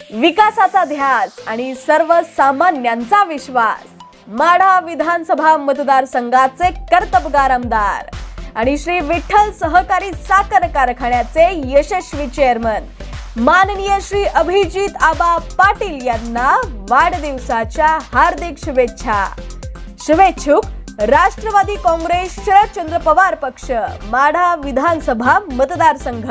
विकासाचा ध्यास आणि सर्वसामान्यांचा विश्वास। माढा विधानसभा मतदारसंघाचे कर्तबगार आमदार आणि श्री विठ्ठल सहकारी साखर कारखान्याचे यशस्वी चेअरमन माननीय श्री अभिजित आबा पाटील यांना वाढदिवसाच्या हार्दिक शुभेच्छा। शुभेच्छुक राष्ट्रवादी काँग्रेस शरदचंद्र पवार पक्ष, माढा विधानसभा मतदारसंघ।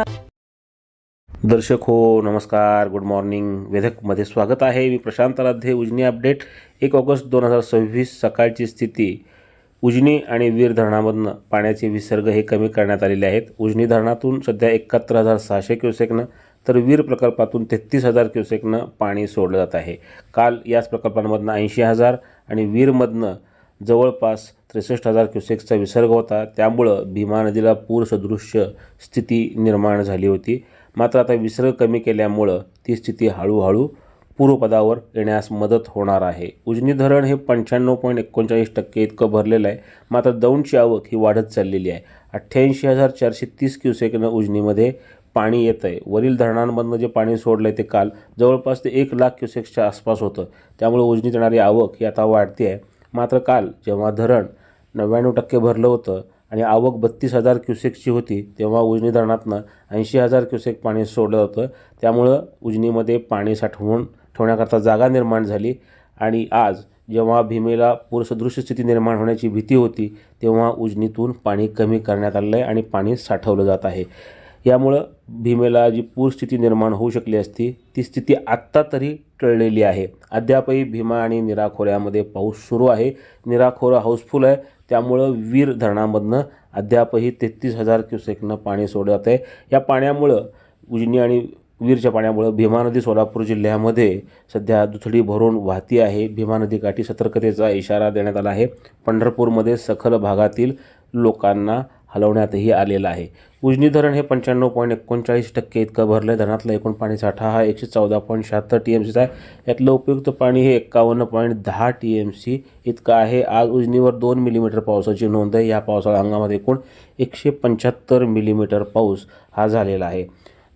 दर्शक हो, नमस्कार, गुड मॉर्निंग। वेधकमध्ये स्वागत आहे। मी प्रशांत आराध्य। उजनी अपडेट 1 ऑगस्ट 2026 सकाळची स्थिती। उजनी आणि वीर धरणामधून पाण्याचे विसर्ग हे कमी करण्यात आलेले आहेत। उजनी धरणातून सध्या 71,600 क्युसेकनं तर वीर प्रकल्पातून 33,000 क्युसेकनं पाणी सोडलं जात आहे। काल याच प्रकल्पांमधून 80,000 आणि वीरमधनं जवळपास 63,000 क्युसेक्सचा विसर्ग होता। त्यामुळं भीमा नदीला पूर सदृश्य स्थिती निर्माण झाली होती। मात्र आता विसर्ग कमी केल्यामुळं ती स्थिती हळूहळू पूर्वपदावर येण्यास मदत होणार आहे। उजनी धरण हे 95.39% इतकं भरलेलं आहे। मात्र दौंडची आवक ही वाढत चाललेली आहे। 88,430 क्युसेकनं उजनीमध्ये पाणी येतं आहे। वरील धरणांमधनं जे पाणी सोडलं आहे ते काल जवळपास ते 1,00,000 क्युसेक्सच्या आसपास होतं। त्यामुळे उजनीत येणारी आवक ही आता वाढते आहे। मात्र काल जेव्हा धरण 99% भरलं होतं आणि आवक 32,000 क्युसेक्सची होती, तेव्हा उजनी धरणातनं 80,000 क्युसेक पाणी सोडलं होतं। त्यामुळं उजनीमध्ये पाणी साठवून ठेवण्याकरता जागा निर्माण झाली आणि आज जेव्हा भीमेला पूरसदृश्य स्थिती निर्माण होण्याची भीती होती, तेव्हा उजनीतून पाणी कमी करण्यात आलं आहे आणि पाणी साठवलं जात आहे। यामुळं भीमेला जी पूरस्थिती निर्माण होऊ शकली असती ती स्थिती आत्ता तरी टळलेली आहे। अद्यापही भीमा आणि नीरा खोऱ्यामध्ये पाऊस सुरू आहे। नीरा खोरं हाऊसफुल आहे। त्यामुळं वीर धरणामधनं अद्यापही 33,000 क्युसेकनं पाणी सोडलं जातं आहे। या पाण्यामुळं उजनी आणि वीरच्या पाण्यामुळं भीमा नदी सोलापूर जिल्ह्यामध्ये सध्या दुथडी भरून वाहती आहे। भीमा नदीकाठी सतर्कतेचा इशारा देण्यात आला आहे। पंढरपूरमध्ये सखल भागातील लोकांना हलवण्यातही आलेला आहे। उजनी धरण हे 95.39% इतकं भरलं आहे। धरणातला एकूण पाणी साठा हा 114.76 TMCचा आहे। यातलं उपयुक्त पाणी हे 51.10 TMC इतकं आहे। आज उजनीवर 2 मिलीमीटर पावसाची नोंद आहे। या पावसाळा हंगामात एकूण 175 मिलीमीटर पाऊस हा झालेला आहे।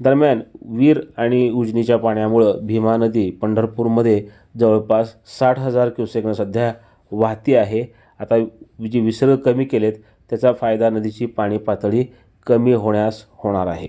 दरम्यान वीर आणि उजनीच्या पाण्यामुळं भीमा नदी पंढरपूरमध्ये जवळपास 60,000 क्युसेकनं सध्या वाहती आहे। आता जे विसर्ग कमी केलेत त्याचा फायदा नदीची पाणी पातळी कमी होण्यास होणार आहे।